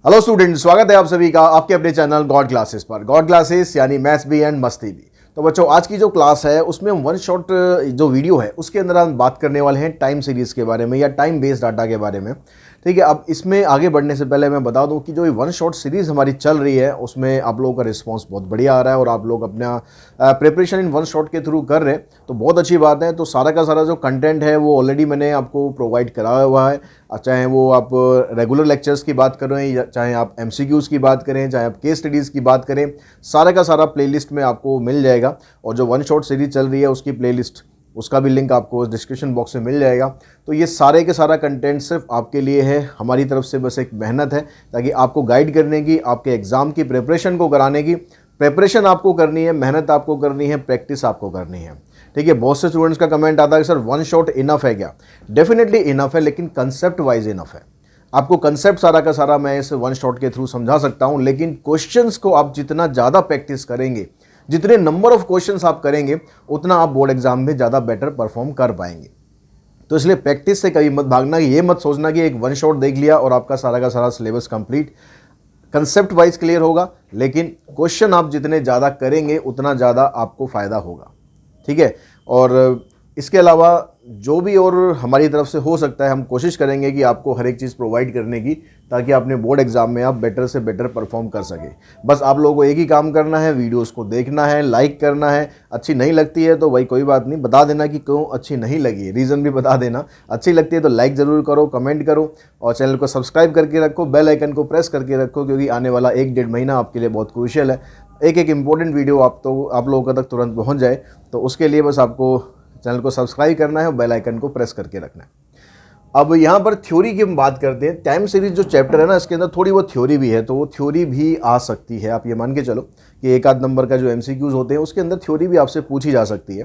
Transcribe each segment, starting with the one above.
Hello student, स्वागत है आप सभी का आपके अपने चैनल गॉड क्लासेस पर। गॉड क्लासेस यानी मैथ्स भी एंड मस्ती भी। तो बच्चों, आज की जो क्लास है उसमें हम वन शॉट जो वीडियो है उसके अंदर हम बात करने वाले हैं टाइम सीरीज़ के बारे में या टाइम बेस्ड डाटा के बारे में। ठीक है, अब इसमें आगे बढ़ने से पहले मैं बता दूं कि जो ये वन शॉट सीरीज़ हमारी चल रही है उसमें आप लोगों का रिस्पांस बहुत बढ़िया आ रहा है और आप लोग अपना प्रिपरेशन इन वन शॉट के थ्रू कर रहे हैं, तो बहुत अच्छी बात है। तो सारा का सारा जो कंटेंट है वो ऑलरेडी मैंने आपको प्रोवाइड कराया हुआ है, चाहे वो आप रेगुलर लेक्चर्स की बात करें या चाहे आप एमसीक्यूज़ की बात करें, चाहे आप केस स्टडीज़ की बात करें, सारा का सारा प्लेलिस्ट में आपको मिल जाएगा। और जो वन शॉट सीरीज चल रही है उसकी प्लेलिस्ट, उसका भी लिंक आपको डिस्क्रिप्शन बॉक्स में मिल जाएगा। तो ये सारे के सारा कंटेंट सिर्फ आपके लिए है, हमारी तरफ से बस एक मेहनत है ताकि आपको गाइड करने की, आपके एग्ज़ाम की प्रिपरेशन को कराने की। प्रिपरेशन आपको करनी है, मेहनत आपको करनी है, प्रैक्टिस आपको करनी है। ठीक है, बहुत से स्टूडेंट्स का कमेंट आता है कि सर वन शॉट इनफ है क्या? डेफिनेटली इनफ है, लेकिन कंसेप्ट वाइज इनफ है। आपको कंसेप्ट सारा का सारा मैं इस वन शॉट के थ्रू समझा सकता हूं, लेकिन क्वेश्चंस को आप जितना ज़्यादा प्रैक्टिस करेंगे, जितने नंबर ऑफ क्वेश्चंस आप करेंगे, उतना आप बोर्ड एग्जाम में ज़्यादा बेटर परफॉर्म कर पाएंगे। तो इसलिए प्रैक्टिस से कभी मत भागना, ये मत सोचना कि एक वन शॉट देख लिया और आपका सारा का सारा syllabus complete. Concept wise clear होगा, लेकिन क्वेश्चन आप जितने ज़्यादा करेंगे उतना ज़्यादा आपको फ़ायदा होगा। ठीक है, और इसके अलावा जो भी और हमारी तरफ से हो सकता है हम कोशिश करेंगे कि आपको हर एक चीज़ प्रोवाइड करने की, ताकि अपने बोर्ड एग्जाम में आप बेटर से बेटर परफॉर्म कर सके। बस आप लोगों को एक ही काम करना है, वीडियोस को देखना है, लाइक करना है। अच्छी नहीं लगती है तो भाई कोई बात नहीं, बता देना कि क्यों अच्छी नहीं लगी, रीज़न भी बता देना। अच्छी लगती है तो लाइक ज़रूर करो, कमेंट करो और चैनल को सब्सक्राइब करके रखो, बेल आइकन को प्रेस करके रखो, क्योंकि आने वाला 1-1.5 महीना आपके लिए बहुत क्रूशियल है। एक इंपॉर्टेंट वीडियो आप लोगों तक तुरंत पहुँच जाए, तो उसके लिए बस आपको चैनल को सब्सक्राइब करना है और बेल आइकन को प्रेस करके रखना है। अब यहाँ पर थ्योरी की हम बात करते हैं। टाइम सीरीज जो चैप्टर है ना, इसके अंदर थोड़ी बहुत थ्योरी भी है, तो वो थ्योरी भी आ सकती है। आप ये मान के चलो कि एक आध नंबर का जो एमसीक्यूज होते हैं उसके अंदर थ्योरी भी आपसे पूछी जा सकती है।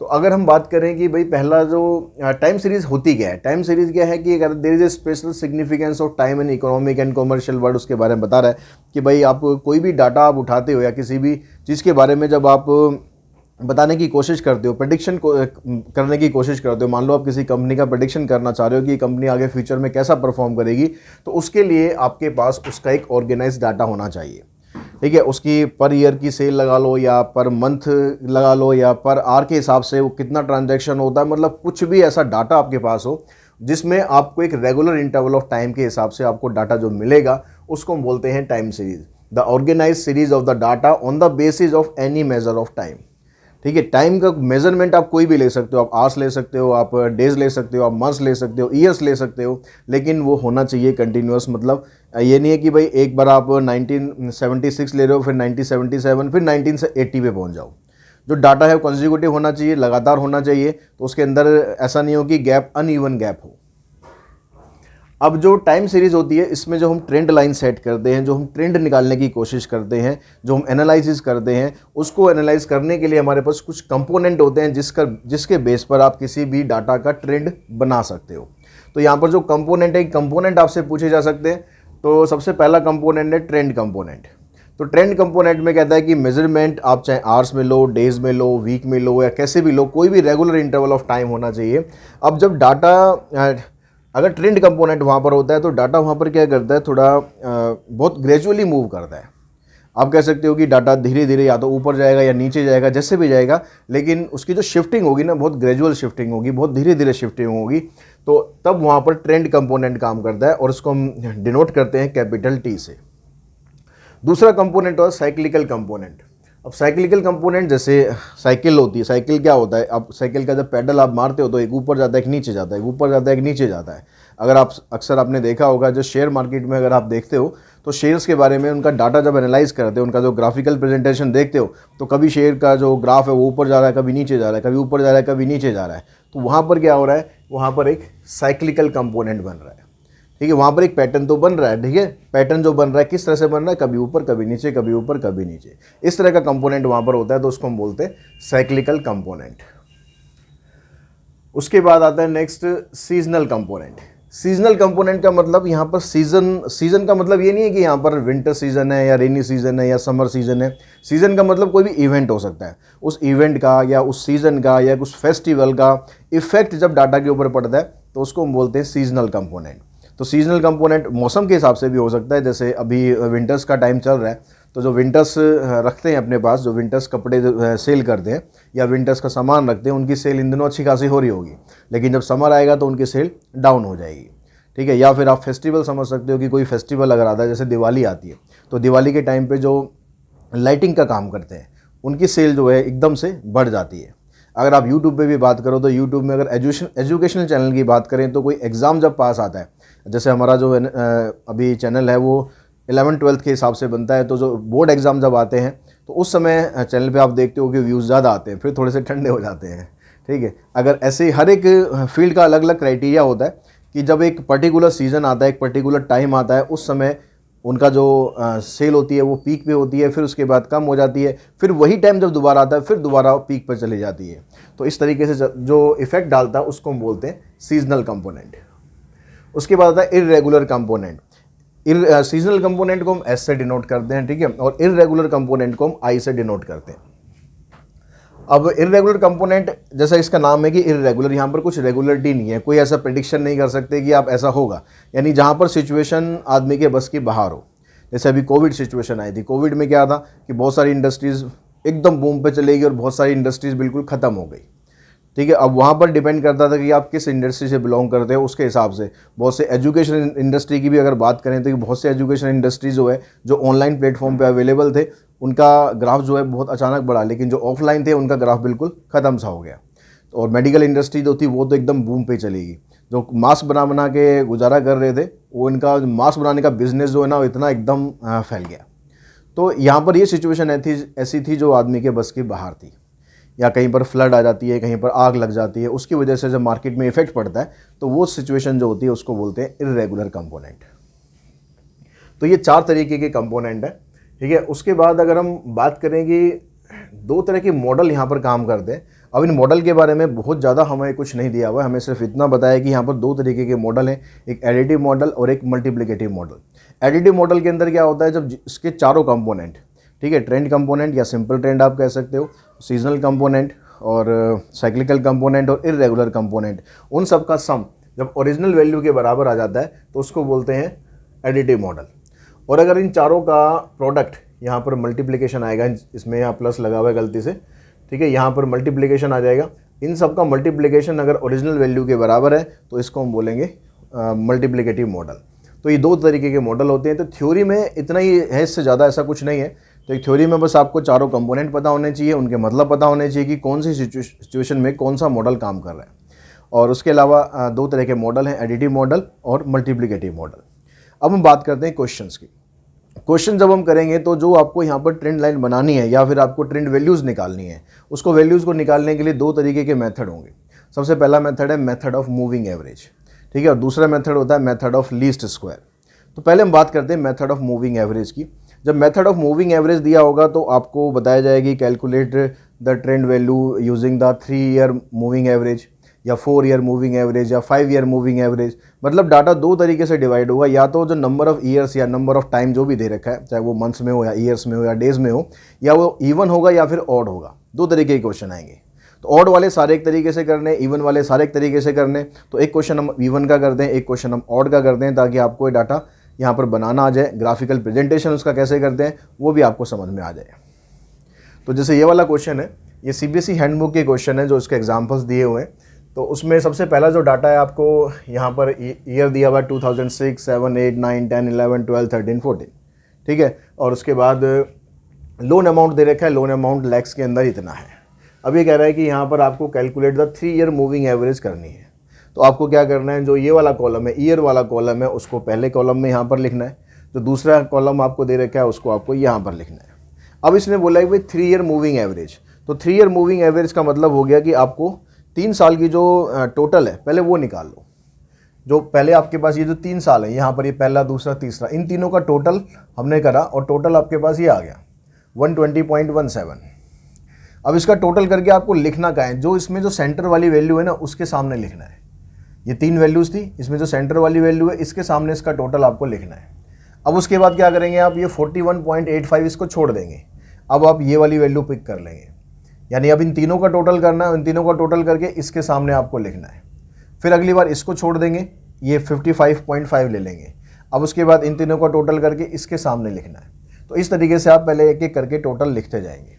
तो अगर हम बात करें कि भाई पहला जो टाइम सीरीज होती क्या है, टाइम सीरीज क्या है कि अगर there is a special significance of time in economic and commercial world, उसके बारे में बता रहा है कि भाई आप कोई भी डाटा आप उठाते हो या किसी भी चीज़ के बारे में जब आप बताने की कोशिश करते हो, प्रेडिक्शन करने की कोशिश करते हो, मान लो आप किसी कंपनी का प्रेडिक्शन करना चाह रहे हो कि ये कंपनी आगे फ्यूचर में कैसा परफॉर्म करेगी, तो उसके लिए आपके पास उसका एक ऑर्गेनाइज डाटा होना चाहिए। ठीक है, उसकी पर ईयर की सेल लगा लो या पर मंथ लगा लो या पर आवर के हिसाब से वो कितना ट्रांजैक्शन होता है, मतलब कुछ भी ऐसा डाटा आपके पास हो जिसमें आपको एक रेगुलर इंटरवल ऑफ टाइम के हिसाब से आपको डाटा जो मिलेगा, उसको हम बोलते हैं time series. The organise series of the data on the basis of any measure of time. ठीक है, टाइम का मेजरमेंट आप कोई भी ले सकते हो, आप आवर्स ले सकते हो, आप डेज ले सकते हो, आप मंथ्स ले सकते हो, ईयर्स ले सकते हो, लेकिन वो होना चाहिए कंटिन्यूअस। मतलब ये नहीं है कि भाई एक बार आप 1976 ले रहे हो, फिर 1977, फिर 1980 पे पहुंच जाओ। जो डाटा है कंसेक्यूटिव होना चाहिए, लगातार होना चाहिए, तो उसके अंदर ऐसा नहीं हो कि गैप, अनइवन गैप हो। अब जो टाइम सीरीज होती है, इसमें जो हम ट्रेंड लाइन सेट करते हैं, जो हम ट्रेंड निकालने की कोशिश करते हैं, जो हम एनालिसिस करते हैं, उसको एनालाइज करने के लिए हमारे पास कुछ कंपोनेंट होते हैं जिसके बेस पर आप किसी भी डाटा का ट्रेंड बना सकते हो। तो यहाँ पर जो कंपोनेंट है, कंपोनेंट आपसे पूछे जा सकते हैं। तो सबसे पहला कंपोनेंट है ट्रेंड कंपोनेंट। तो ट्रेंड कंपोनेंट में कहता है कि मेजरमेंट आप चाहे आवर्स में लो, डेज में लो, वीक में लो या कैसे भी लो, कोई भी रेगुलर इंटरवल ऑफ टाइम होना चाहिए। अब जब डाटा अगर ट्रेंड कंपोनेंट वहाँ पर होता है तो डाटा वहाँ पर क्या करता है, थोड़ा बहुत ग्रेजुअली मूव करता है। आप कह सकते हो कि डाटा धीरे धीरे या तो ऊपर जाएगा या नीचे जाएगा, जैसे भी जाएगा, लेकिन उसकी जो शिफ्टिंग होगी ना, बहुत ग्रेजुअल शिफ्टिंग होगी, बहुत धीरे धीरे शिफ्टिंग होगी। तो तब वहाँ पर ट्रेंड कंपोनेंट काम करता है और उसको हम डिनोट करते हैं कैपिटल टी से। दूसरा कंपोनेंट और साइक्लिकल कंपोनेंट। अब साइक्लिकल कंपोनेंट, जैसे साइकिल होती है, साइकिल क्या होता है, अब साइकिल का जब पैडल आप मारते हो तो एक ऊपर जाता है, एक नीचे जाता है, एक ऊपर जाता है, एक नीचे जाता है। अगर आप अक्सर आपने देखा होगा, जो शेयर मार्केट में अगर आप देखते हो तो शेयर्स के बारे में उनका डाटा जब एनालाइज करते हो, उनका जो ग्राफिकल प्रेजेंटेशन देखते हो, तो कभी शेयर का जो ग्राफ है वो ऊपर जा रहा है, कभी नीचे जा रहा है, कभी ऊपर जा रहा है, कभी नीचे जा रहा है। तो वहाँ पर क्या हो रहा है, वहाँ पर एक साइक्लिकल कंपोनेंट बन रहा है। ठीक है, वहाँ पर एक पैटर्न तो बन रहा है। ठीक है, पैटर्न जो बन रहा है किस तरह से बन रहा है, कभी ऊपर कभी नीचे, कभी ऊपर कभी नीचे, इस तरह का कंपोनेंट वहाँ पर होता है, तो उसको हम बोलते हैं साइक्लिकल कंपोनेंट। उसके बाद आता है next seasonal component. Seasonal component का मतलब यहाँ पर सीजन का मतलब ये नहीं है कि यहाँ पर विंटर सीजन है या रेनी सीजन है या समर सीजन है। सीजन का मतलब कोई भी इवेंट हो सकता है, उस इवेंट का या उस सीजन का या उस फेस्टिवल का इफेक्ट जब डाटा के ऊपर पड़ता है तो उसको हम बोलते हैं सीजनल कंपोनेंट। तो सीजनल कंपोनेंट मौसम के हिसाब से भी हो सकता है, जैसे अभी विंटर्स का टाइम चल रहा है तो जो विंटर्स रखते हैं अपने पास, जो विंटर्स कपड़े सेल करते हैं या विंटर्स का सामान रखते हैं, उनकी सेल इन दिनों अच्छी खासी हो रही होगी, लेकिन जब समर आएगा तो उनकी सेल डाउन हो जाएगी। ठीक है, या फिर आप फेस्टिवल समझ सकते हो कि कोई फेस्टिवल अगर आता है, जैसे दिवाली आती है, तो दिवाली के टाइम पे जो लाइटिंग का काम करते हैं उनकी सेल जो है एकदम से बढ़ जाती है। अगर आप यूट्यूब पे भी बात करो तो यूट्यूब में अगर एजुकेशनल चैनल की बात करें तो कोई एग्ज़ाम जब पास आता है, जैसे हमारा जो अभी चैनल है वो 11th-12th के हिसाब से बनता है, तो जो बोर्ड एग्ज़ाम जब आते हैं तो उस समय चैनल पे आप देखते हो कि व्यूज़ ज़्यादा आते हैं, फिर थोड़े से ठंडे हो जाते हैं। ठीक है, अगर ऐसे हर एक फील्ड का अलग अलग क्राइटेरिया होता है कि जब एक पर्टिकुलर सीज़न आता है, एक पर्टिकुलर टाइम आता है, उस समय उनका जो सेल होती है वो पीक पे होती है, फिर उसके बाद कम हो जाती है, फिर वही टाइम जब दोबारा आता है फिर दोबारा पीक पर चली जाती है। तो इस तरीके से जो इफ़ेक्ट डालता है उसको हम बोलते हैं सीजनल कंपोनेंट। उसके बाद आता है इर्रेगुलर कंपोनेंट। सीजनल कंपोनेंट को हम एस से डिनोट करते हैं, ठीक है, और इर्रेगुलर कंपोनेंट को हम आई से डिनोट करते हैं। अब इर्रेगुलर कंपोनेंट, जैसा इसका नाम है कि इर्रेगुलर, यहाँ पर कुछ रेगुलरिटी नहीं है, कोई ऐसा प्रेडिक्शन नहीं कर सकते कि आप ऐसा होगा, यानी जहाँ पर सिचुएशन आदमी के बस की बाहर हो। जैसे अभी कोविड सिचुएशन आई थी, कोविड में क्या था कि बहुत सारी इंडस्ट्रीज़ एकदम बूम पे चलेगी और बहुत सारी इंडस्ट्रीज़ बिल्कुल ख़त्म हो गई। ठीक है, अब वहाँ पर डिपेंड करता था कि आप किस इंडस्ट्री से बिलोंग करते हो, उसके हिसाब से बहुत से एजुकेशन इंडस्ट्री की भी अगर बात करें तो बहुत से एजुकेशन इंडस्ट्री जो है जो ऑनलाइन प्लेटफॉर्म पे अवेलेबल थे, उनका ग्राफ जो है बहुत अचानक बढ़ा, लेकिन जो ऑफलाइन थे उनका ग्राफ बिल्कुल ख़त्म सा हो गया। और मेडिकल इंडस्ट्री जो थी वो तो एकदम बूम पे चलेगी। जो मास्क बना के गुजारा कर रहे थे, वो इनका मास्क बनाने का बिजनेस जो है ना, वो इतना एकदम फैल गया। तो यहाँ पर ये सिचुएशन ऐसी थी जो आदमी के बस की बाहर थी, या कहीं पर फ्लड आ जाती है, कहीं पर आग लग जाती है, उसकी वजह से जब मार्केट में इफेक्ट पड़ता है तो वो सिचुएशन जो होती है उसको बोलते हैं इर्रेगुलर कंपोनेंट। तो ये 4 तरीके के कंपोनेंट है। ठीक है, उसके बाद अगर हम बात करें कि 2 तरह के मॉडल यहाँ पर काम करते हैं। अब इन मॉडल के बारे में बहुत ज़्यादा हमें कुछ नहीं दिया हुआ है, हमें सिर्फ इतना बताया कि यहाँ पर 2 तरीके के मॉडल हैं, एक एडिटिव मॉडल और एक मल्टीप्लिकेटिव मॉडल। एडिटिव मॉडल के अंदर क्या होता है, जब इसके चारों कंपोनेंट, ठीक है, ट्रेंड कंपोनेंट या सिंपल ट्रेंड आप कह सकते हो, सीजनल कंपोनेंट और साइक्लिकल कंपोनेंट और इर्रेगुलर कंपोनेंट, उन सब का सम जब ओरिजिनल वैल्यू के बराबर आ जाता है तो उसको बोलते हैं एडिटिव मॉडल। और अगर इन चारों का प्रोडक्ट, यहाँ पर मल्टीप्लिकेशन आएगा, इसमें यहाँ प्लस लगा हुआ है गलती से, ठीक है, यहाँ पर मल्टीप्लिकेशन आ जाएगा, इन सब का मल्टीप्लिकेशन अगर ओरिजिनल वैल्यू के बराबर है तो इसको हम बोलेंगे मल्टीप्लिकेटिव मॉडल। तो ये 2 तरीके के मॉडल होते हैं। तो थ्योरी में इतना ही है, इससे ज़्यादा ऐसा कुछ नहीं है। तो एक थ्योरी में बस आपको चारों कंपोनेंट पता होने चाहिए, उनके मतलब पता होने चाहिए कि कौन सी सिचुएशन में कौन सा मॉडल काम कर रहा है। और उसके अलावा 2 तरह के मॉडल हैं, एडिटिव मॉडल और मल्टीप्लिकेटिव मॉडल। अब हम बात करते हैं क्वेश्चंस की। क्वेश्चन जब हम करेंगे तो जो आपको यहाँ पर ट्रेंड लाइन बनानी है या फिर आपको ट्रेंड वैल्यूज़ निकालनी है, उसको वैल्यूज़ को निकालने के लिए 2 तरीके के मेथड होंगे। सबसे पहला मेथड है मेथड ऑफ मूविंग एवरेज, ठीक है, और दूसरा मेथड होता है मेथड ऑफ लीस्ट स्क्वायर। तो पहले हम बात करते हैं मेथड ऑफ मूविंग एवरेज की। जब मेथड ऑफ मूविंग एवरेज दिया होगा तो आपको बताया जाएगी calculate the trend value using the 3 year moving average या 4 ईयर मूविंग एवरेज या 5 ईयर मूविंग एवरेज। मतलब डाटा 2 तरीके से डिवाइड होगा, या तो जो नंबर ऑफ ईयर्स या नंबर ऑफ टाइम जो भी दे रखा है, चाहे वो मंथ्स में हो या ईयर्स में हो या डेज में हो, या वो इवन होगा या फिर ऑड होगा। 2 तरीके के क्वेश्चन आएंगे। तो ऑड वाले सारे एक तरीके से करने, इवन वाले सारे एक तरीके से करने। तो एक क्वेश्चन हम इवन का करते हैं, एक क्वेश्चन हम ऑड का करते हैं, ताकि आपको ये डाटा यहाँ पर बनाना आ जाए। ग्राफिकल प्रेजेंटेशन उसका कैसे करते हैं वो भी आपको समझ में आ जाए। तो जैसे ये वाला क्वेश्चन है, ये CBSE हैंडबुक के क्वेश्चन है जो इसके एग्जाम्पल्स दिए हुए हैं। तो उसमें सबसे पहला जो डाटा है आपको यहाँ पर ईयर दिया हुआ है 2006, 7, 8, 9, 10, 11, 12, 13, 14, ठीक है। और उसके बाद लोन अमाउंट दे रखा है, लोन अमाउंट लैक्स के अंदर इतना है। अब ये कह रहा है कि यहाँ पर आपको calculate the 3 year moving average करनी है। तो आपको क्या करना है, जो ये वाला कॉलम है, ईयर वाला कॉलम है, उसको पहले कॉलम में यहाँ पर लिखना है। जो दूसरा कॉलम आपको दे रखा है उसको आपको यहाँ पर लिखना है। अब इसने बोला है भाई 3 ईयर मूविंग एवरेज। तो 3 ईयर मूविंग एवरेज का मतलब हो गया कि आपको 3 साल की जो टोटल है पहले वो निकाल लो। जो पहले आपके पास ये जो 3 साल है, यहाँ पर ये पहला, दूसरा, तीसरा, इन तीनों का टोटल हमने करा और टोटल आपके पास ये आ गया 120.17। अब इसका टोटल करके आपको लिखना क्या है, जो इसमें जो सेंटर वाली वैल्यू है ना उसके सामने लिखना है। ये 3 वैल्यूज़ थी, इसमें जो सेंटर वाली वैल्यू है इसके सामने इसका टोटल आपको लिखना है। अब उसके बाद क्या करेंगे आप, ये 41.85 इसको छोड़ देंगे। अब आप ये वाली वैल्यू पिक कर लेंगे, यानी अब इन तीनों का टोटल करना है, इन तीनों का टोटल करके इसके सामने आपको लिखना है। फिर अगली बार इसको छोड़ देंगे, ये 55.5 ले लेंगे। अब उसके बाद इन तीनों का टोटल करके इसके सामने लिखना है। तो इस तरीके से आप पहले एक एक करके टोटल लिखते जाएंगे।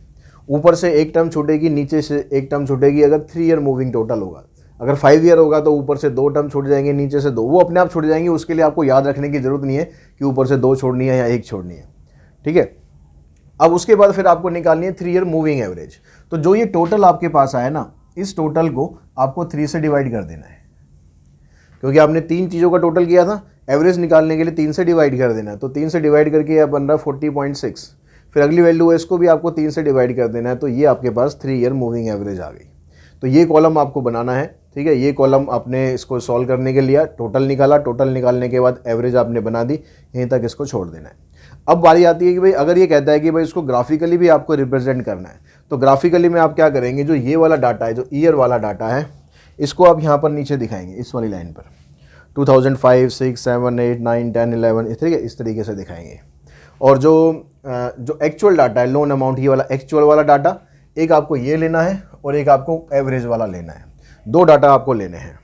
ऊपर से एक टर्म छूटेगी, नीचे से एक टर्म छूटेगी अगर 3 ईयर मूविंग टोटल होगा। अगर 5 ईयर होगा तो ऊपर से 2 टर्म छूट जाएंगे, नीचे से 2, वो अपने आप छूट जाएंगे। उसके लिए आपको याद रखने की ज़रूरत नहीं है कि ऊपर से 2 छोड़नी है या 1 छोड़नी है, ठीक है। अब उसके बाद फिर आपको निकालनी है 3 ईयर मूविंग एवरेज। तो जो ये टोटल आपके पास आया ना, इस टोटल को आपको 3 से डिवाइड कर देना है, क्योंकि आपने 3 चीज़ों का टोटल किया था। एवरेज निकालने के लिए 3 से डिवाइड कर देना है। तो 3 से डिवाइड करके यह बन रहा 40.6। फिर अगली वैल्यू है, इसको भी आपको 3 से डिवाइड कर देना है। तो ये आपके पास 3 ईयर मूविंग एवरेज आ गई। तो ये कॉलम आपको बनाना है, ठीक है। ये कॉलम आपने इसको सॉल्व करने के लिए टोटल निकाला, टोटल निकालने के बाद एवरेज आपने बना दी, यहीं तक इसको छोड़ देना है। अब बारी आती है कि भाई अगर ये कहता है कि भाई इसको ग्राफिकली भी आपको रिप्रेजेंट करना है, तो ग्राफिकली में आप क्या करेंगे, जो ये वाला डाटा है, जो ईयर वाला डाटा है, इसको आप यहाँ पर नीचे दिखाएंगे, इस वाली लाइन पर 2005, 6, 7, 8, 9, 10, 11 इस तरीके से दिखाएंगे। और जो एक्चुअल डाटा है, लोन अमाउंट, ये वाला एक्चुअल वाला डाटा, एक आपको ये लेना है और एक आपको एवरेज वाला लेना है। 2 डाटा आपको लेने हैं।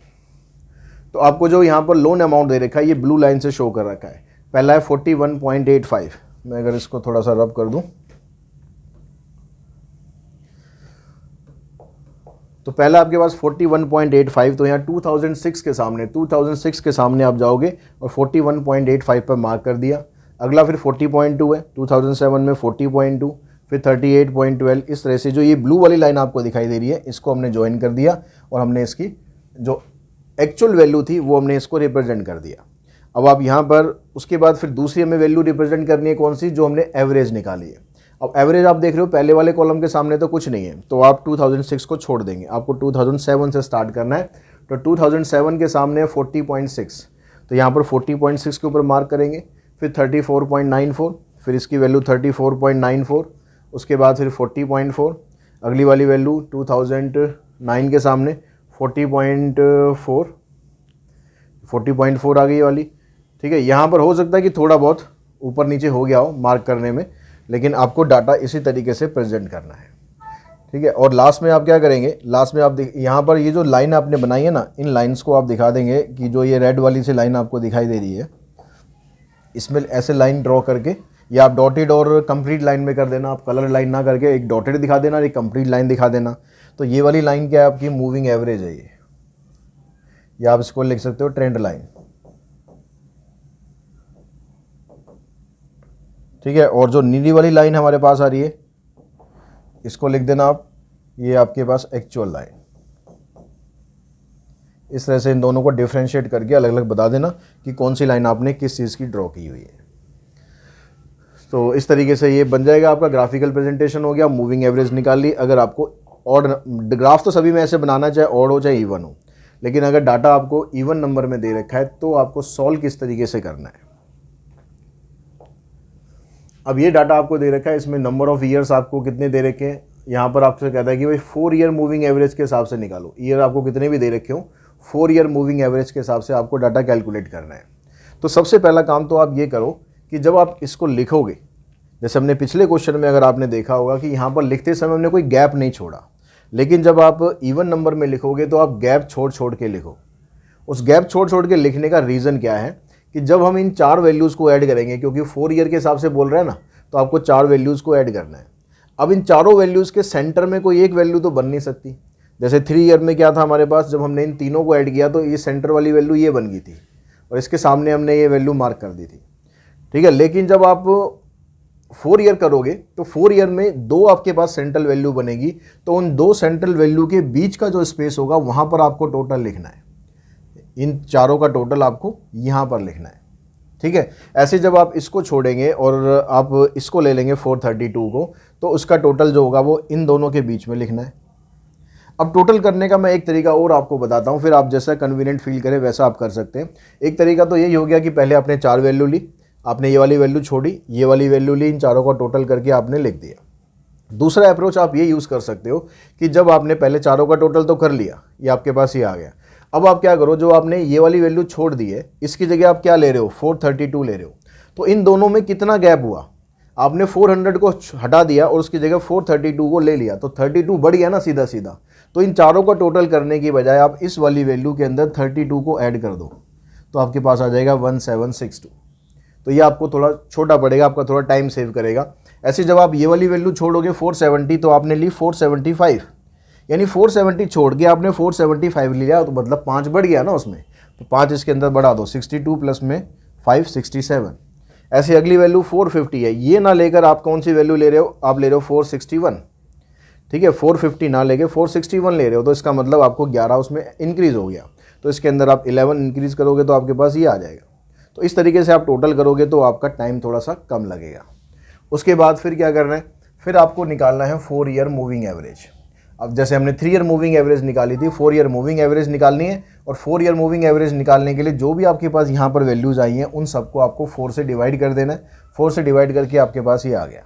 तो आपको जो यहाँ पर लोन अमाउंट दे रखा है, ये ब्लू लाइन से शो कर रखा है। पहला है 41.85। मैं अगर इसको थोड़ा सा रब कर दूं तो पहला आपके पास 41.85। तो यहाँ 2006 के सामने आप जाओगे और 41.85 पर मार्क कर दिया। अगला फिर 40.2 है, 2007 में 40.2, फिर 38.12। इस तरह से जो ये ब्लू वाली लाइन आपको दिखाई दे रही है, इसको हमने ज्वाइन कर दिया और हमने इसकी जो एक्चुअल वैल्यू थी वो हमने इसको रिप्रेजेंट कर दिया। अब आप यहाँ पर उसके बाद फिर दूसरी हमें वैल्यू रिप्रेजेंट करनी है, कौन सी, जो हमने एवरेज निकाली है। अब एवरेज आप देख रहे हो पहले वाले कॉलम के सामने तो कुछ नहीं है, तो आप 2006 को छोड़ देंगे। आपको 2007 से स्टार्ट करना है। तो 2007 के सामने 40.6, तो यहाँ पर 40.6 के ऊपर मार्क करेंगे। फिर 34.94, फिर इसकी वैल्यू 34.94, उसके बाद फिर 40.4, अगली वाली वैल्यू 2009 के सामने 40.4 आ गई वाली, ठीक है। यहाँ पर हो सकता है कि थोड़ा बहुत ऊपर नीचे हो गया हो मार्क करने में, लेकिन आपको डाटा इसी तरीके से प्रेजेंट करना है, ठीक है। और लास्ट में आप क्या करेंगे, लास्ट में आप यहाँ पर ये जो लाइन आपने बनाई है ना, इन लाइंस को आप दिखा देंगे कि जो ये रेड वाली सी लाइन आपको दिखाई दे रही है, इसमें ऐसे लाइन ड्रॉ करके, या आप डॉटेड और कंप्लीट लाइन में कर देना। आप कलर लाइन ना करके एक डॉटेड दिखा देना और एक कंप्लीट लाइन दिखा देना। तो ये वाली लाइन क्या है, आपकी मूविंग एवरेज है ये, या आप इसको लिख सकते हो ट्रेंड लाइन, ठीक है। और जो नीली वाली लाइन हमारे पास आ रही है, इसको लिख देना आप, ये आपके पास एक्चुअल लाइन। इस तरह से इन दोनों को डिफरेंशिएट करके अलग अलग बता देना कि कौन सी लाइन आपने किस चीज़ की ड्रॉ की हुई है। तो इस तरीके से ये बन जाएगा आपका ग्राफिकल प्रेजेंटेशन हो गया। मूविंग एवरेज निकाल ली। अगर आपको ऑड ग्राफ तो सभी में ऐसे बनाना, चाहे ऑड हो चाहे इवन हो, लेकिन अगर डाटा आपको इवन नंबर में दे रखा है तो आपको सॉल्व किस तरीके से करना है। अब ये डाटा आपको दे रखा है, इसमें नंबर ऑफ ईयर्स आपको कितने दे रखे हैं। यहाँ पर आपसे कहता है कि भाई 4 ईयर मूविंग एवरेज के हिसाब से निकालो। ईयर आपको कितने भी दे रखे हो, 4 ईयर मूविंग एवरेज के हिसाब से आपको डाटा कैलकुलेट करना है। तो सबसे पहला काम तो आप ये करो कि जब आप इसको लिखोगे, जैसे हमने पिछले क्वेश्चन में अगर आपने देखा होगा कि यहाँ पर लिखते समय हमने कोई गैप नहीं छोड़ा, लेकिन जब आप इवन नंबर में लिखोगे तो आप गैप छोड़ के लिखो। उस गैप छोड़ के लिखने का रीज़न क्या है कि जब हम इन 4 वैल्यूज़ को ऐड करेंगे, क्योंकि 4 ईयर के हिसाब से बोल रहे हैं ना, तो आपको 4 वैल्यूज़ को ऐड करना है। अब इन चारों वैल्यूज़ के सेंटर में कोई एक वैल्यू तो बन नहीं सकती। जैसे 3 ईयर में क्या था हमारे पास, जब हमने इन तीनों को ऐड किया तो ये सेंटर वाली वैल्यू ये बन गई थी और इसके सामने हमने ये वैल्यू मार्क कर दी थी, ठीक है। लेकिन जब आप 4 ईयर करोगे तो 4 ईयर में 2 आपके पास सेंट्रल वैल्यू बनेगी। तो उन 2 सेंट्रल वैल्यू के बीच का जो स्पेस होगा वहाँ पर आपको टोटल लिखना है। इन चारों का टोटल आपको यहाँ पर लिखना है, ठीक है। ऐसे जब आप इसको छोड़ेंगे और आप इसको ले लेंगे 432 को, तो उसका टोटल जो होगा वो इन दोनों के बीच में लिखना है। अब टोटल करने का मैं एक तरीका और आपको बताता हूँ, फिर आप जैसा कन्वीनियंट फील करें वैसा आप कर सकते हैं। एक तरीका तो यही हो गया कि पहले आपने 4 वैल्यू ली, आपने ये वाली वैल्यू छोड़ी, ये वाली वैल्यू ली, इन चारों का टोटल करके आपने लिख दिया। दूसरा अप्रोच आप ये यूज़ कर सकते हो कि जब आपने पहले चारों का टोटल तो कर लिया, ये आपके पास ये आ गया। अब आप क्या करो, जो आपने ये वाली वैल्यू छोड़ दी है, इसकी जगह आप क्या ले रहे हो, 432 ले रहे हो। तो इन दोनों में कितना गैप हुआ, आपने 400 को हटा दिया और उसकी जगह 432 को ले लिया, तो 32 बढ़ गया ना सीधा सीधा। तो इन चारों का टोटल करने की बजाय आप इस वाली वैल्यू के अंदर 32 को ऐड कर दो। तो आपके पास आ जाएगा 1762। तो ये आपको थोड़ा छोटा पड़ेगा, आपका थोड़ा टाइम सेव करेगा। ऐसे जब आप ये वाली वैल्यू छोड़ोगे 470, तो आपने ली 475, यानी 470 छोड़ के आपने 475 लिया, तो मतलब 5 बढ़ गया ना उसमें, तो 5 इसके अंदर बढ़ा दो, 62 प्लस में 5 67। ऐसे अगली वैल्यू 450 है, ये ना लेकर आप कौन सी वैल्यू ले रहे हो, आप ले रहे हो 461, ठीक है, 450 ना लेके 461 ले रहे हो, तो इसका मतलब आपको 11 उसमें इंक्रीज़ हो गया। तो इसके अंदर आप 11 इंक्रीज़ करोगे तो आपके पास ये आ जाएगा। तो इस तरीके से आप टोटल करोगे तो आपका टाइम थोड़ा सा कम लगेगा। उसके बाद फिर क्या करना है, फिर आपको निकालना है 4 ईयर मूविंग एवरेज। अब जैसे हमने 3 ईयर मूविंग एवरेज निकाली थी, 4 ईयर मूविंग एवरेज निकालनी है। और 4 ईयर मूविंग एवरेज निकालने के लिए जो भी आपके पास यहाँ पर वैल्यूज़ आई हैं उन सबको आपको 4 से डिवाइड कर देना है। 4 से डिवाइड करके आपके पास ये आ गया।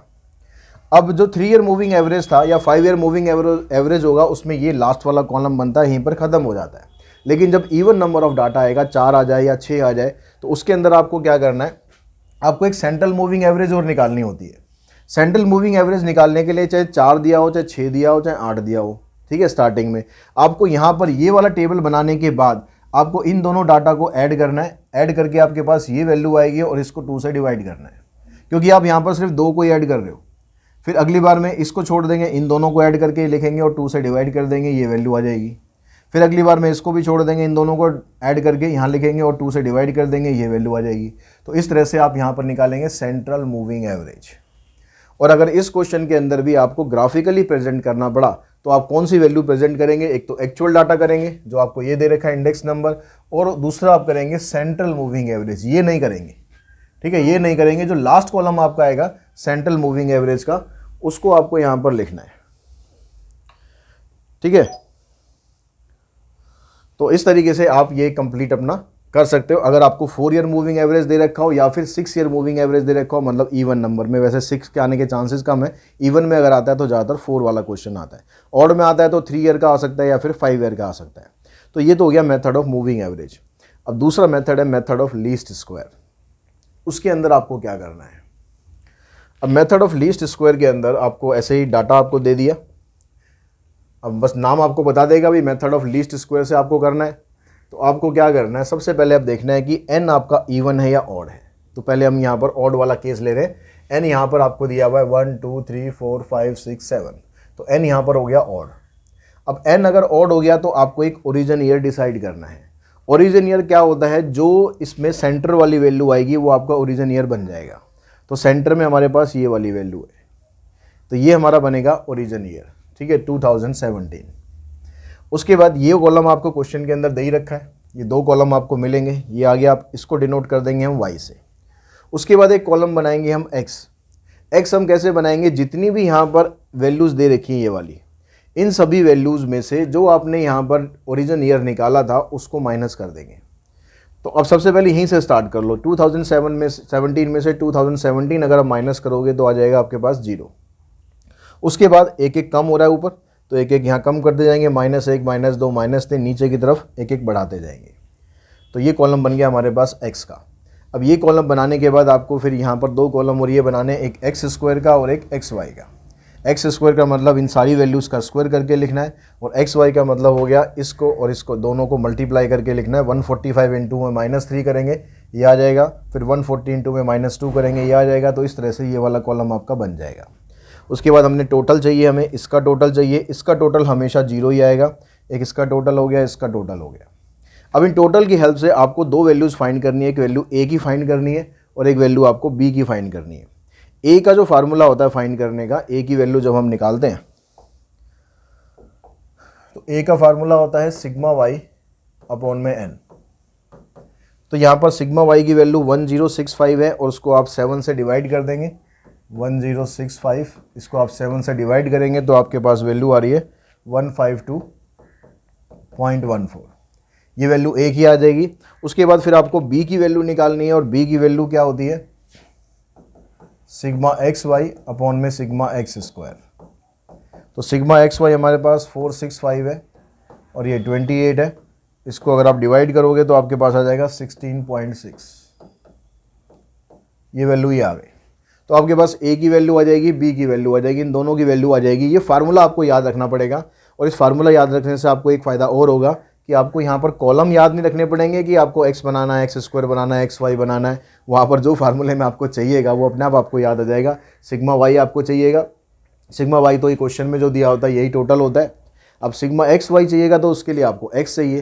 अब जो 3 ईयर मूविंग एवरेज था या 5 ईयर मूविंग एवरेज होगा, उसमें ये लास्ट वाला कॉलम बनता है, यहीं पर ख़त्म हो जाता है। लेकिन जब इवन नंबर ऑफ डाटा आएगा, 4 आ जाए या 6 आ जाए, तो उसके अंदर आपको क्या करना है, आपको एक सेंट्रल मूविंग एवरेज और निकालनी होती है। सेंट्रल मूविंग एवरेज निकालने के लिए चाहे 4 दिया हो, चाहे 6 दिया हो, चाहे 8 दिया हो, ठीक है, स्टार्टिंग में आपको यहाँ पर ये वाला टेबल बनाने के बाद आपको इन दोनों डाटा को ऐड करना है। ऐड करके आपके पास ये वैल्यू आएगी और इसको 2 से डिवाइड करना है, क्योंकि आप यहाँ पर सिर्फ 2 को ही ऐड कर रहे हो। फिर अगली बार में इसको छोड़ देंगे, इन दोनों को ऐड करके लिखेंगे और 2 से डिवाइड कर देंगे, ये वैल्यू आ जाएगी। फिर अगली बार में इसको भी छोड़ देंगे, इन दोनों को ऐड करके यहाँ लिखेंगे और 2 से डिवाइड कर देंगे, ये वैल्यू आ जाएगी। तो इस तरह से आप यहाँ पर निकालेंगे सेंट्रल मूविंग एवरेज। और अगर इस क्वेश्चन के अंदर भी आपको ग्राफिकली प्रेजेंट करना पड़ा तो आप कौन सी वैल्यू प्रेजेंट करेंगे, एक तो एक्चुअल डाटा करेंगे जो आपको ये दे रखा है इंडेक्स नंबर, और दूसरा आप करेंगे सेंट्रल मूविंग एवरेज। ये नहीं करेंगे, ठीक है, ये नहीं करेंगे। जो लास्ट कॉलम आपका आएगा सेंट्रल मूविंग एवरेज का, उसको आपको यहाँ पर लिखना है, ठीक है। तो इस तरीके से आप ये कंप्लीट अपना कर सकते हो। अगर आपको 4 ईयर मूविंग एवरेज दे रखा हो या फिर 6 ईयर मूविंग एवरेज दे रखा हो, मतलब इवन नंबर में, वैसे 6 के आने के चांसेस कम है, इवन में अगर आता है तो ज़्यादातर 4 वाला क्वेश्चन आता है, ऑड में आता है तो 3 ईयर का आ सकता है या फिर 5 ईयर का आ सकता है। तो ये तो हो गया मेथड ऑफ मूविंग एवरेज। अब दूसरा मेथड है मेथड ऑफ लीस्ट स्क्वायर। उसके अंदर आपको क्या करना है, अब मेथड ऑफ लीस्ट स्क्वायर के अंदर आपको ऐसे ही डाटा आपको दे दिया, अब बस नाम आपको बता देगा भी मेथड ऑफ लीस्ट स्क्वायर से आपको करना है। तो आपको क्या करना है, सबसे पहले आप देखना है कि n आपका इवन है या ऑड है। तो पहले हम यहाँ पर ऑड वाला केस ले रहे हैं। n यहाँ पर आपको दिया हुआ है 1 2 3 4 5 6 7, तो n यहाँ पर हो गया ऑड। अब n अगर ऑड हो गया तो आपको एक ओरिजिन ईयर डिसाइड करना है। ओरिजिन ईयर क्या होता है, जो इसमें सेंटर वाली वैल्यू आएगी वो आपका ओरिजिन ईयर बन जाएगा। तो सेंटर में हमारे पास ये वाली वैल्यू है, तो ये हमारा बनेगा ओरिजिन ईयर, ठीक है, 2017। उसके बाद ये कॉलम आपको क्वेश्चन के अंदर दे ही रखा है, ये 2 कॉलम आपको मिलेंगे, ये आगे आप इसको डिनोट कर देंगे हम y से। उसके बाद एक कॉलम बनाएंगे हम x हम कैसे बनाएंगे, जितनी भी यहाँ पर वैल्यूज़ दे रखी हैं ये वाली, इन सभी वैल्यूज़ में से जो आपने यहाँ पर ओरिजिन ईयर निकाला था उसको माइनस कर देंगे। तो अब सबसे पहले यहीं से स्टार्ट कर लो, 2017 में से 2017 अगर आप माइनस करोगे तो आ जाएगा आपके पास 0। उसके बाद एक एक कम हो रहा है ऊपर, तो एक एक यहाँ कम करते जाएंगे, -1 -2 -3, नीचे की तरफ एक एक बढ़ाते जाएंगे। तो ये कॉलम बन गया हमारे पास x का। अब ये कॉलम बनाने के बाद आपको फिर यहाँ पर 2 कॉलम और ये बनाने, एक x स्क्वायर का और एक xy का। x स्क्वायर का मतलब इन सारी वैल्यूज़ का स्क्वायर करके लिखना है, और xy का मतलब हो गया इसको और इसको दोनों को मल्टीप्लाई करके लिखना है। 145 इंटू में -3 करेंगे, ये आ जाएगा, फिर 140 इंटू में -2 करेंगे, ये आ जाएगा। तो इस तरह से ये वाला कॉलम आपका बन जाएगा। उसके बाद हमने टोटल चाहिए, हमें इसका टोटल चाहिए, इसका टोटल हमेशा 0 ही आएगा। एक इसका टोटल हो गया, इसका टोटल हो गया। अब इन टोटल की हेल्प से आपको 2 वैल्यूज़ फाइंड करनी है, एक वैल्यू a की फाइंड करनी है और एक वैल्यू आपको b की फाइंड करनी है। a का जो फार्मूला होता है फाइंड करने का, a की वैल्यू जब हम निकालते हैं तो a का फार्मूला होता है सिग्मा y अपॉन में n। तो यहाँ पर सिग्मा y की वैल्यू 1065 है और उसको आप 7 से डिवाइड कर देंगे, 1065, इसको आप 7 से डिवाइड करेंगे तो आपके पास वैल्यू आ रही है 152.14। ये वैल्यू a की आ जाएगी। उसके बाद फिर आपको b की वैल्यू निकालनी है, और b की वैल्यू क्या होती है, सिग्मा एक्स वाई अपॉन में सिग्मा एक्स स्क्वायर। तो सिग्मा एक्स वाई हमारे पास 465 है और ये 28 है। इसको अगर आप डिवाइड करोगे तो आपके पास आ जाएगा 16.6। ये वैल्यू ही आ गई। तो आपके पास a की वैल्यू आ जाएगी, b की वैल्यू आ जाएगी, इन दोनों की वैल्यू आ जाएगी। ये फार्मूला आपको याद रखना पड़ेगा, और इस फार्मूला याद रखने से आपको एक फ़ायदा और होगा कि आपको यहाँ पर कॉलम याद नहीं रखने पड़ेंगे कि आपको एक्स बनाना है, एक्स स्क्वायर बनाना है, एक्स वाई बनाना है। वहाँ पर जो फार्मूले में आपको चाहिएगा वो अपने आप आपको याद आ जाएगा। सिग्मा वाई आपको चाहिएगा, सिग्मा वाई तो ये क्वेश्चन में जो दिया होता है यही टोटल होता है। अब सिग्मा एक्स वाई चाहिएगा तो उसके लिए आपको एक्स चाहिए,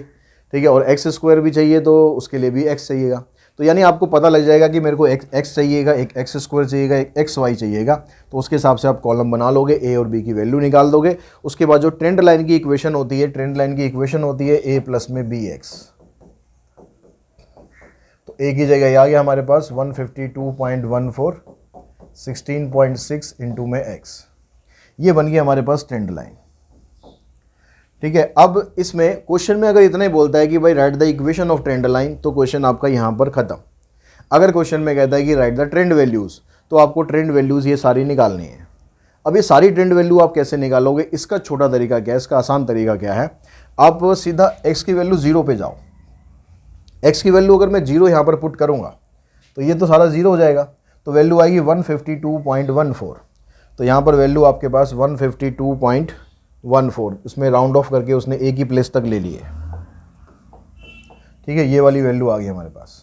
ठीक है, और एक्स स्क्वायर भी चाहिए तो उसके लिए भी एक्स चाहिएगा। तो यानी आपको पता लग जाएगा कि मेरे को एक्स चाहिएगा, एक एक्स स्क्वायर चाहिएगा, एक एक्स वाई चाहिएगा, तो उसके हिसाब से आप कॉलम बना लोगे, ए और बी की वैल्यू निकाल दोगे। उसके बाद जो ट्रेंड लाइन की इक्वेशन होती है, ट्रेंड लाइन की इक्वेशन होती है ए प्लस में बी एक्स। तो ए की जगह आ गया हमारे पास 152.14 16.6 इंटू में एक्स, ये बन गई हमारे पास ट्रेंड लाइन, ठीक है। अब इसमें क्वेश्चन में अगर इतना ही बोलता है कि भाई right the equation of trend line, तो क्वेश्चन आपका यहाँ पर खत्म। अगर क्वेश्चन में कहता है कि राइट द ट्रेंड वैल्यूज़, तो आपको ट्रेंड वैल्यूज़ ये सारी निकालनी है। अब ये सारी ट्रेंड वैल्यू आप कैसे निकालोगे, इसका छोटा तरीका क्या है, इसका आसान तरीका क्या है, आप सीधा एक्स की वैल्यू 0 पे जाओ। एक्स की वैल्यू अगर मैं 0 यहाँ पर पुट करूँगा तो ये तो सारा 0 हो जाएगा, तो वैल्यू आएगी 152.14। तो यहाँ पर वैल्यू आपके पास 152.14, इसमें राउंड ऑफ करके उसने एक ही प्लेस तक ले लिए, ठीक है, ये वाली वैल्यू आ गई हमारे पास।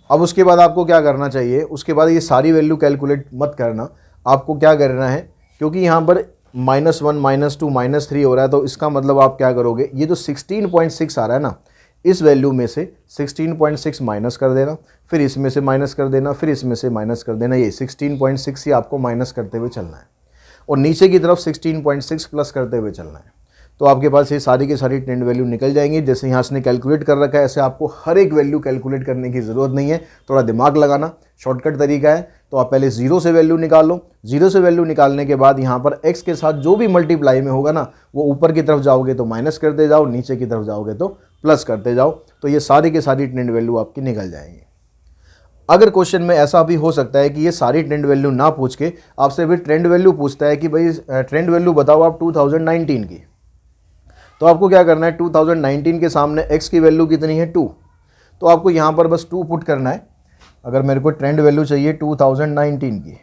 अब उसके बाद आपको क्या करना चाहिए, उसके बाद ये सारी वैल्यू कैलकुलेट मत करना, आपको क्या करना है, क्योंकि यहाँ पर -1 -2 -3 हो रहा है, तो इसका मतलब आप क्या करोगे, ये जो 16.6 आ रहा है ना, इस वैल्यू में से 16.6 माइनस कर देना, फिर इसमें से माइनस कर देना, फिर इसमें से माइनस कर देना, ये 16.6 ही आपको माइनस करते हुए चलना है, और नीचे की तरफ 16.6 प्लस करते हुए चलना है। तो आपके पास ये सारी की सारी ट्रेंड वैल्यू निकल जाएंगी। जैसे यहाँ से कैलकुलेट कर रखा है, ऐसे आपको हर एक वैल्यू कैलकुलेट करने की ज़रूरत नहीं है, थोड़ा दिमाग लगाना शॉर्टकट तरीका है। तो आप पहले 0 से वैल्यू निकालो, 0 से वैल्यू निकालने के बाद यहाँ पर x के साथ जो भी मल्टीप्लाई में होगा ना, वो ऊपर की तरफ जाओगे तो माइनस करते जाओ, नीचे की तरफ जाओगे तो प्लस करते जाओ, तो ये सारी की सारी ट्रेंड वैल्यू आपकी निकल जाएंगी। अगर क्वेश्चन में ऐसा भी हो सकता है कि ये सारी ट्रेंड वैल्यू ना पूछ के आपसे भी ट्रेंड वैल्यू पूछता है कि भाई ट्रेंड वैल्यू बताओ आप 2019 की, तो आपको क्या करना है, 2019 के सामने x की वैल्यू कितनी है 2, तो आपको यहाँ पर बस 2 पुट करना है। अगर मेरे को ट्रेंड वैल्यू चाहिए 2019 की,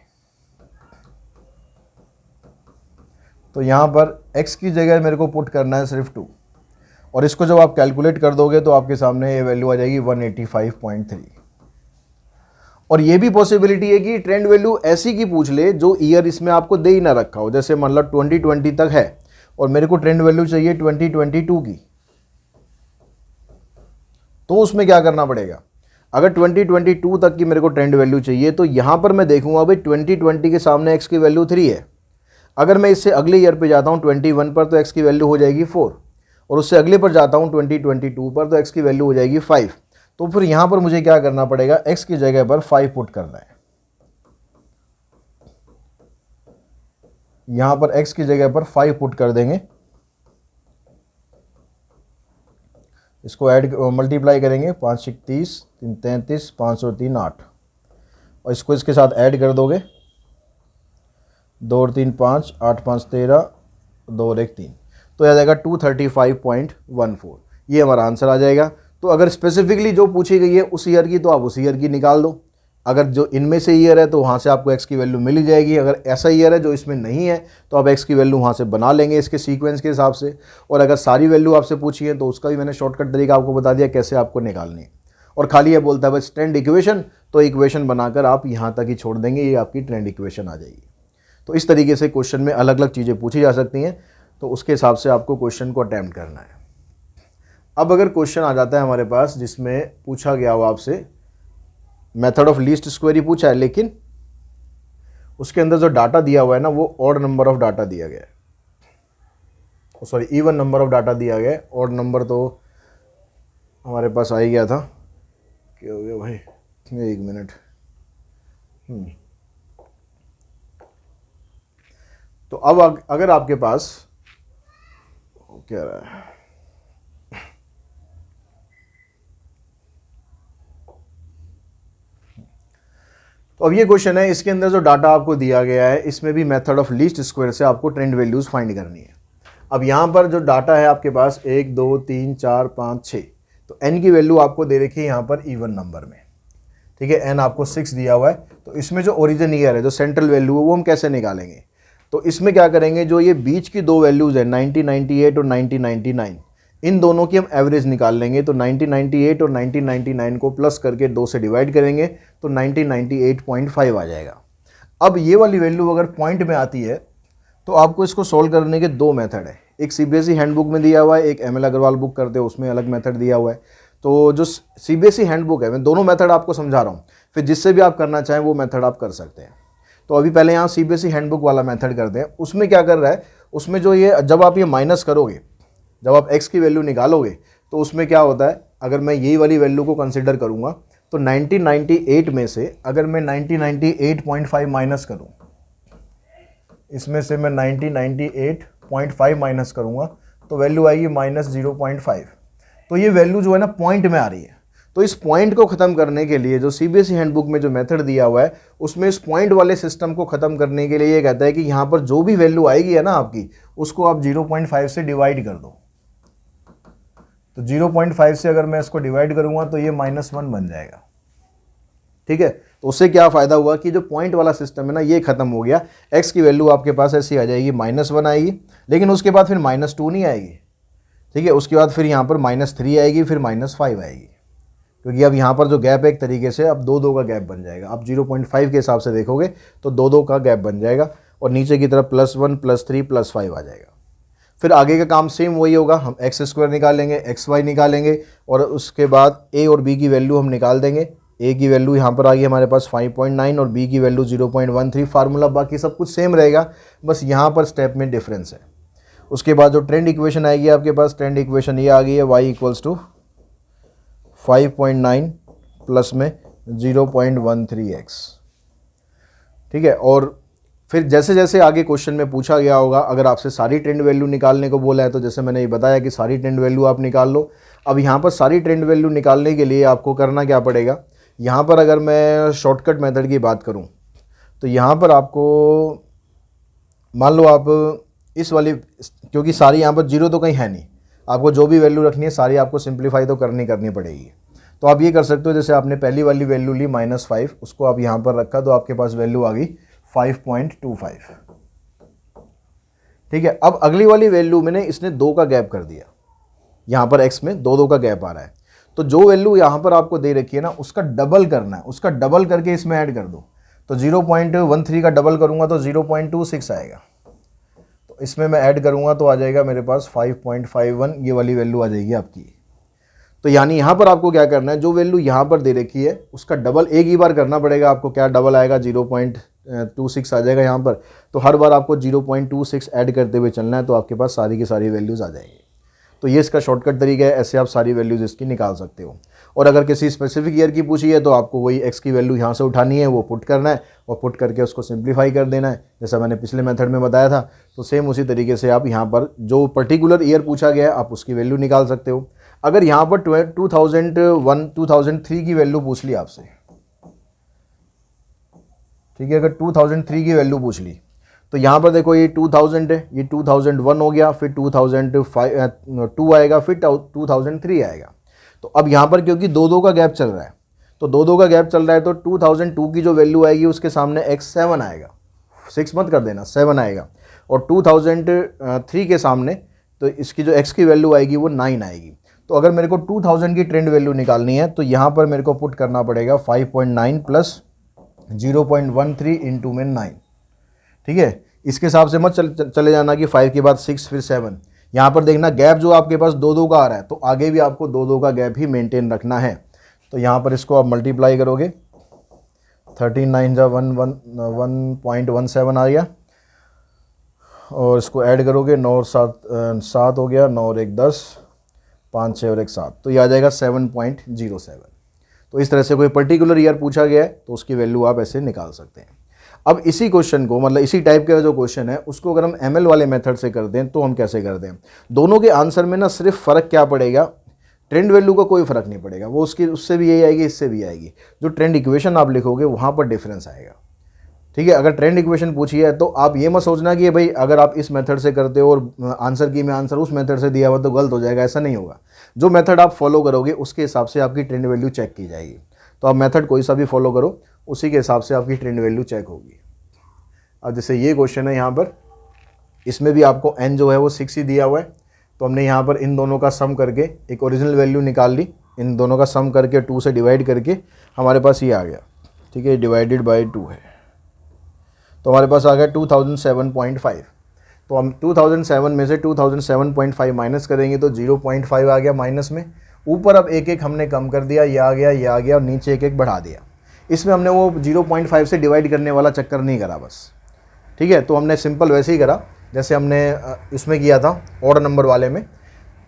तो यहाँ पर x की जगह मेरे को पुट करना है सिर्फ 2, और इसको जब आप कैलकुलेट कर दोगे तो आपके सामने ये वैल्यू आ जाएगी 185.3। और ये भी पॉसिबिलिटी है कि ट्रेंड वैल्यू ऐसी की पूछ ले जो ईयर इसमें आपको दे ही ना रखा हो, जैसे मतलब 2020 तक है और मेरे को ट्रेंड वैल्यू चाहिए 2022 की, तो उसमें क्या करना पड़ेगा, अगर 2022 तक की मेरे को ट्रेंड वैल्यू चाहिए तो यहाँ पर मैं देखूंगा भाई 2020 के सामने x की वैल्यू 3 है। अगर मैं इससे अगले ईयर पे जाता हूँ 21 पर, तो x की वैल्यू हो जाएगी 4, और उससे अगले पर जाता हूँ 2022 पर, तो x की वैल्यू हो जाएगी 5। तो फिर यहाँ पर मुझे क्या करना पड़ेगा, x की जगह पर 5 पुट करना है। यहाँ पर x की जगह पर 5 पुट कर देंगे, इसको ऐड मल्टीप्लाई करेंगे, 5 6 30 3 33 5 और 3 8, और इसको इसके साथ ऐड कर दोगे, 2 और 3 5 8 5 13 2 और 1 3, तो आ जाएगा 235.14। ये हमारा आंसर आ जाएगा। तो अगर स्पेसिफिकली जो पूछी गई है उस ईयर की, तो आप उस ईयर की निकाल दो। अगर जो इनमें से ईयर है तो वहाँ से आपको x की वैल्यू मिल ही जाएगी। अगर ऐसा ईयर है जो इसमें नहीं है तो आप x की वैल्यू वहाँ से बना लेंगे इसके सीक्वेंस के हिसाब से। और अगर सारी वैल्यू आपसे पूछी है तो उसका भी मैंने शॉर्टकट तरीका आपको बता दिया कैसे आपको निकालनी है। और खाली ये बोलता है बस ट्रेंड इक्वेशन, तो इक्वेशन बनाकर आप यहाँ तक ही छोड़ देंगे, ये आपकी ट्रेंड इक्वेशन आ जाएगी। तो इस तरीके से क्वेश्चन में अलग अलग चीज़ें पूछी जा सकती हैं, तो उसके हिसाब से आपको क्वेश्चन को अटैम्प्ट करना है। अब अगर क्वेश्चन आ जाता है हमारे पास जिसमें पूछा गया हो आपसे मेथड ऑफ लीस्ट स्क्वायर ही पूछा है, लेकिन उसके अंदर जो डाटा दिया हुआ है ना वो ऑड नंबर ऑफ डाटा दिया गया है, sorry even number of data दिया गया है। ऑड नंबर तो हमारे पास आ ही गया था। क्या हो गया भाई, 1 मिनट। तो अब अगर आपके पास क्या रहा है, तो अब ये क्वेश्चन है, इसके अंदर जो डाटा आपको दिया गया है इसमें भी मेथड ऑफ लीस्ट स्क्वायर से आपको ट्रेंड वैल्यूज फाइंड करनी है। अब यहाँ पर जो डाटा है आपके पास 1 2 3 4 5 6, तो n की वैल्यू आपको दे रखी है यहाँ पर इवन नंबर में, ठीक है। n आपको 6 दिया हुआ है। तो इसमें जो ओरिजिन ईयर है, जो सेंट्रल वैल्यू है, वो हम कैसे निकालेंगे। तो इसमें क्या करेंगे, जो ये बीच की दो वैल्यूज़ है 1998 और 1999, इन दोनों की हम एवरेज निकाल लेंगे। तो 1998 और 1999 को प्लस करके 2 से डिवाइड करेंगे तो 1998.5 आ जाएगा। अब ये वाली वैल्यू अगर पॉइंट में आती है तो आपको इसको सोल्व करने के दो मेथड है। एक सीबीएसई हैंडबुक में दिया हुआ है, एक एमएल अग्रवाल बुक करते हैं उसमें अलग मेथड दिया हुआ है। तो जो सीबीएसई हैंडबुक है, मैं दोनों मेथड आपको समझा रहा हूँ, फिर जिससे भी आप करना चाहें वो मेथड आप कर सकते हैं। तो अभी पहले यहाँ सीबीएसई हैंडबुक वाला मेथड करते हैं। उसमें क्या कर रहा है, उसमें जो ये जब आप ये माइनस करोगे, जब आप x की वैल्यू निकालोगे तो उसमें क्या होता है, अगर मैं यही वाली वैल्यू को कंसिडर करूँगा तो 1998 में से अगर मैं 1998.5 माइनस करूँ, इसमें से मैं 1998.5 माइनस करूँगा तो वैल्यू आएगी -0.5। तो ये वैल्यू जो है ना पॉइंट में आ रही है। तो इस पॉइंट को ख़त्म करने के लिए जो सीबीएसई हैंडबुक में जो मेथड दिया हुआ है उसमें इस पॉइंट वाले सिस्टम को ख़त्म करने के लिए ये कहता है कि यहाँ पर जो भी वैल्यू आएगी है ना आपकी, उसको आप 0.5 से डिवाइड कर दो। तो 0.5 से अगर मैं इसको डिवाइड करूँगा तो ये -1 बन जाएगा। ठीक है, तो उससे क्या फ़ायदा हुआ कि जो पॉइंट वाला सिस्टम है ना ये ख़त्म हो गया। x की वैल्यू आपके पास ऐसी आ जाएगी -1 आएगी, लेकिन उसके बाद फिर -2 नहीं आएगी। ठीक है, उसके बाद फिर यहाँ पर -3 आएगी, फिर -5 आएगी, क्योंकि अब यहाँ पर जो गैप है एक तरीके से अब 2-2 का गैप बन जाएगा। आप 0.5 के हिसाब से देखोगे तो 2-2 का गैप बन जाएगा और नीचे की तरफ +1 +3 +5 आ जाएगा। फिर आगे का काम सेम वही होगा, हम x² निकालेंगे, xy निकालेंगे और उसके बाद a और b की वैल्यू हम निकाल देंगे। a की वैल्यू यहाँ पर आ गई हमारे पास 5.9 और b की वैल्यू 0.13। फार्मूला बाकी सब कुछ सेम रहेगा, बस यहाँ पर स्टेप में डिफरेंस है। उसके बाद जो ट्रेंड इक्वेशन आएगी आपके पास, ट्रेंड इक्वेशन ये आ गई है y = 5.9 प्लस में 0.13x। ठीक है, और फिर जैसे जैसे आगे क्वेश्चन में पूछा गया होगा, अगर आपसे सारी ट्रेंड वैल्यू निकालने को बोला है तो जैसे मैंने ये बताया कि सारी ट्रेंड वैल्यू आप निकाल लो। अब यहाँ पर सारी ट्रेंड वैल्यू निकालने के लिए आपको करना क्या पड़ेगा, यहाँ पर अगर मैं शॉर्टकट मेथड की बात करूँ तो यहाँ पर आपको मान लो आप इस वाली, क्योंकि सारी यहाँ पर जीरो तो कहीं है नहीं, आपको जो भी वैल्यू रखनी है सारी आपको सिंप्लीफाई तो करनी पड़ेगी। तो आप ये कर सकते हो, जैसे आपने पहली वाली वैल्यू ली -5, उसको आप यहाँ पर रखा तो आपके पास वैल्यू आ गई 5.25। ठीक है, अब अगली वाली वैल्यू मैंने इसने 2 का गैप कर दिया, यहाँ पर x में 2-2 का गैप आ रहा है। तो जो वैल्यू यहाँ पर आपको दे रखी है ना उसका डबल करना है, उसका डबल करके इसमें ऐड कर दो। तो 0.13 का डबल करूँगा तो 0.26 आएगा। तो इसमें मैं ऐड करूँगा तो आ जाएगा मेरे पास 5.51, ये वाली वैल्यू आ जाएगी आपकी। तो यानी यहाँ पर आपको क्या करना है, जो वैल्यू यहाँ पर दे रखी है उसका डबल एक ही बार करना पड़ेगा आपको। क्या डबल आएगा, 0.26 आ जाएगा यहाँ पर। तो हर बार आपको 0.26 ऐड करते हुए चलना है, तो आपके पास सारी की सारी वैल्यूज़ आ जाएंगी। तो ये इसका शॉर्टकट तरीका है, ऐसे आप सारी वैल्यूज़ इसकी निकाल सकते हो। और अगर किसी स्पेसिफिक ईयर की पूछी है तो आपको वही x की वैल्यू यहाँ से उठानी है, वो पुट करना है और पुट करके उसको सिंप्लीफाई कर देना है, जैसा मैंने पिछले मेथड में बताया था। तो सेम उसी तरीके से आप यहाँ पर जो पर्टिकुलर ईयर पूछा गया है आप उसकी वैल्यू निकाल सकते हो। अगर यहाँ पर 2001 2003 की वैल्यू पूछ ली आपसे, ठीक है, अगर 2003 की वैल्यू पूछ ली तो यहाँ पर देखो ये 2000 है, ये 2001 हो गया, फिर 2002 आएगा, फिर 2003 आएगा। तो अब यहाँ पर क्योंकि 2-2 का गैप चल रहा है, तो 2-2 का गैप चल रहा है, तो 2002 की जो वैल्यू आएगी उसके सामने x 7 आएगा, 6 मत कर देना, 7 आएगा। और 2003 के सामने तो इसकी जो x की वैल्यू आएगी वो 9 आएगी। तो अगर मेरे को 2000 की ट्रेंड वैल्यू निकालनी है तो यहाँ पर मेरे को पुट करना पड़ेगा 5.9 प्लस 0.13 इंटू में 9। ठीक है, इसके हिसाब से मत चले जाना कि 5 के बाद 6 फिर 7। यहाँ पर देखना गैप जो आपके पास 2-2 का आ रहा है, तो आगे भी आपको 2-2 का गैप ही मेंटेन रखना है। तो यहाँ पर इसको आप मल्टीप्लाई करोगे, 13 9 जा 1.17 आ गया, और इसको ऐड करोगे 9 और 7 हो गया, 9 और 1 10, 5 6 और 1 7, तो ये आ जाएगा 7.07। तो इस तरह से कोई पर्टिकुलर ईयर पूछा गया है तो उसकी वैल्यू आप ऐसे निकाल सकते हैं। अब इसी क्वेश्चन को, मतलब इसी टाइप का जो क्वेश्चन है उसको अगर हम एमएल वाले मेथड से कर दें तो हम कैसे कर दें। दोनों के आंसर में ना सिर्फ फ़र्क क्या पड़ेगा, ट्रेंड वैल्यू का कोई फ़र्क नहीं पड़ेगा, वो उससे भी यही आएगी, इससे भी आएगी। जो ट्रेंड इक्वेशन आप लिखोगे वहाँ पर डिफरेंस आएगा। ठीक है, अगर ट्रेंड इक्वेशन पूछी है तो आप ये मत सोचना कि भाई अगर आप इस मेथड से करते हो और आंसर की में आंसर उस मेथड से दिया हुआ तो गलत हो जाएगा, ऐसा नहीं होगा। जो मेथड आप फॉलो करोगे उसके हिसाब से आपकी ट्रेंड वैल्यू चेक की जाएगी। तो आप मेथड कोई सा भी फॉलो करो, उसी के हिसाब से आपकी ट्रेंड वैल्यू चेक होगी। अब जैसे ये क्वेश्चन है यहाँ पर, इसमें भी आपको n जो है वो 6 ही दिया हुआ है, तो हमने यहाँ पर इन दोनों का सम करके एक ओरिजिनल वैल्यू निकाल ली, इन दोनों का सम करके 2 से डिवाइड करके हमारे पास ये आ गया, ठीक है, डिवाइडेड बाय 2 है, तो हमारे पास आ गया 2007.5। तो हम 2007 में से 2007.5 माइनस करेंगे तो 0.5 आ गया माइनस में। ऊपर अब एक एक हमने कम कर दिया, ये आ गया, ये आ गया, और नीचे एक एक बढ़ा दिया। इसमें हमने वो 0.5 से डिवाइड करने वाला चक्कर नहीं करा बस, ठीक है। तो हमने सिंपल वैसे ही करा जैसे हमने इसमें किया था ऑड नंबर वाले में।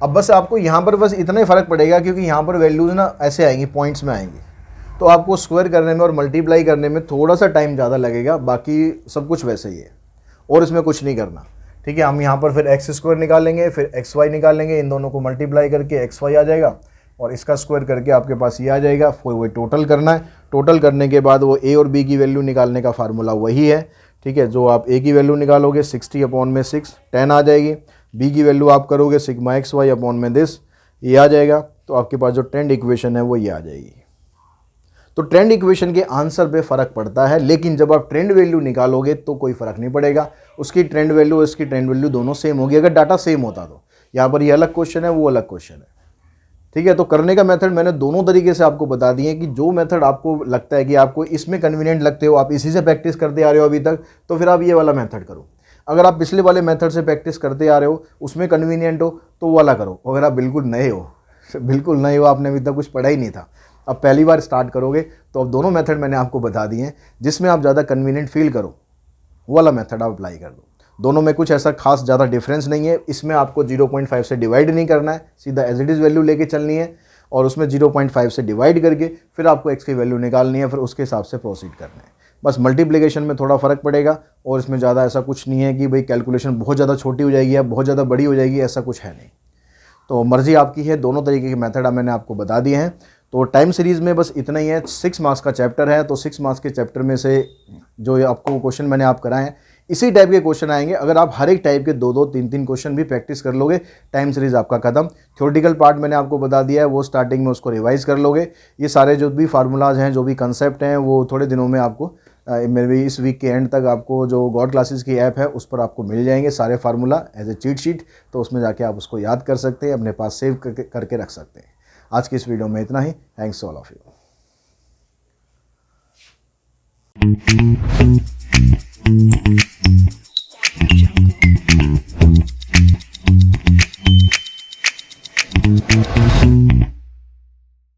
अब बस आपको यहाँ पर बस इतना ही फ़र्क पड़ेगा क्योंकि यहाँ पर वैल्यूज़ ना ऐसे आएंगी, पॉइंट्स में आएंगी, तो आपको स्क्वायर करने में और मल्टीप्लाई करने में थोड़ा सा टाइम ज़्यादा लगेगा, बाकी सब कुछ वैसे ही है और इसमें कुछ नहीं करना, ठीक है। हम यहाँ पर फिर एक्स स्क्वायर निकालेंगे, फिर एक्स वाई निकालेंगे, इन दोनों को मल्टीप्लाई करके एक्स वाई आ जाएगा और इसका स्क्वायर करके आपके पास ये आ जाएगा। फिर वो टोटल करना है, टोटल करने के बाद वो ए और बी की वैल्यू निकालने का फार्मूला वही है, ठीक है। जो आप ए की वैल्यू निकालोगे 60/6 10 आ जाएगी, बी की वैल्यू आप करोगे सिग्मा एक्स वाई अपॉन में दिस, ये आ जाएगा। तो आपके पास जो ट्रेंड इक्वेशन है वो ये आ जाएगी। तो ट्रेंड इक्वेशन के आंसर पे फ़र्क पड़ता है, लेकिन जब आप ट्रेंड वैल्यू निकालोगे तो कोई फ़र्क नहीं पड़ेगा, उसकी ट्रेंड वैल्यू और इसकी ट्रेंड वैल्यू दोनों सेम होगी अगर डाटा सेम होता तो। यहाँ पर ये अलग क्वेश्चन है, वो अलग क्वेश्चन है, ठीक है। तो करने का मेथड मैंने दोनों तरीके से आपको बता दिए कि जो मेथड आपको लगता है कि आपको इसमें कन्वीनियंट लगते हो, आप इसी से प्रैक्टिस करते आ रहे हो अभी तक, तो फिर आप ये वाला मेथड करो। अगर आप पिछले वाले मेथड से प्रैक्टिस करते आ रहे हो, उसमें कन्वीनियंट हो तो वो वाला करो। अगर आप बिल्कुल नए हो, आपने अभी तक कुछ पढ़ा ही नहीं था, अब पहली बार स्टार्ट करोगे, तो अब दोनों मेथड मैंने आपको बता दिए हैं, जिसमें आप ज़्यादा कन्वीनियंट फील करो वो वाला मेथड आप अप्लाई कर दो। दोनों में कुछ ऐसा खास ज़्यादा डिफरेंस नहीं है। इसमें आपको 0.5 से डिवाइड नहीं करना है, सीधा एज इट इज़ वैल्यू लेके चलनी है, और उसमें 0.5 से डिवाइड करके फिर आपको एक्स की वैल्यू निकालनी है, फिर उसके हिसाब से प्रोसीड करना है। बस मल्टीप्लिकेशन में थोड़ा फ़र्क पड़ेगा, और इसमें ज़्यादा ऐसा कुछ नहीं है कि भाई कैलकुलेशन बहुत ज़्यादा छोटी हो जाएगी या बहुत ज़्यादा बड़ी हो जाएगी, ऐसा कुछ है नहीं। तो मर्ज़ी आपकी है, दोनों तरीके के मेथड मैंने आपको बता दिए हैं। तो टाइम सीरीज़ में बस इतना ही है, 6 मार्क्स का चैप्टर है, तो 6 मार्क्स के चैप्टर में से जो आपको क्वेश्चन मैंने आप कराए हैं, इसी टाइप के क्वेश्चन आएंगे। अगर आप हर एक टाइप के 2-2, 3-3 क्वेश्चन भी प्रैक्टिस कर लोगे, टाइम सीरीज़ आपका खत्म। थ्योरेटिकल पार्ट मैंने आपको बता दिया है, वो स्टार्टिंग में उसको रिवाइज कर लोगे। ये सारे जो भी फार्मूलाज हैं, जो भी कंसेप्ट हैं, वो थोड़े दिनों में आपको मेरे भी इस वीक के एंड तक आपको जो गॉड क्लासेस की ऐप है उस पर आपको मिल जाएंगे सारे formula as a cheat sheet. तो उसमें जाके आप उसको याद कर सकते हैं, अपने पास सेव करके रख सकते हैं। आज की इस वीडियो में इतना ही। Thanks all of you.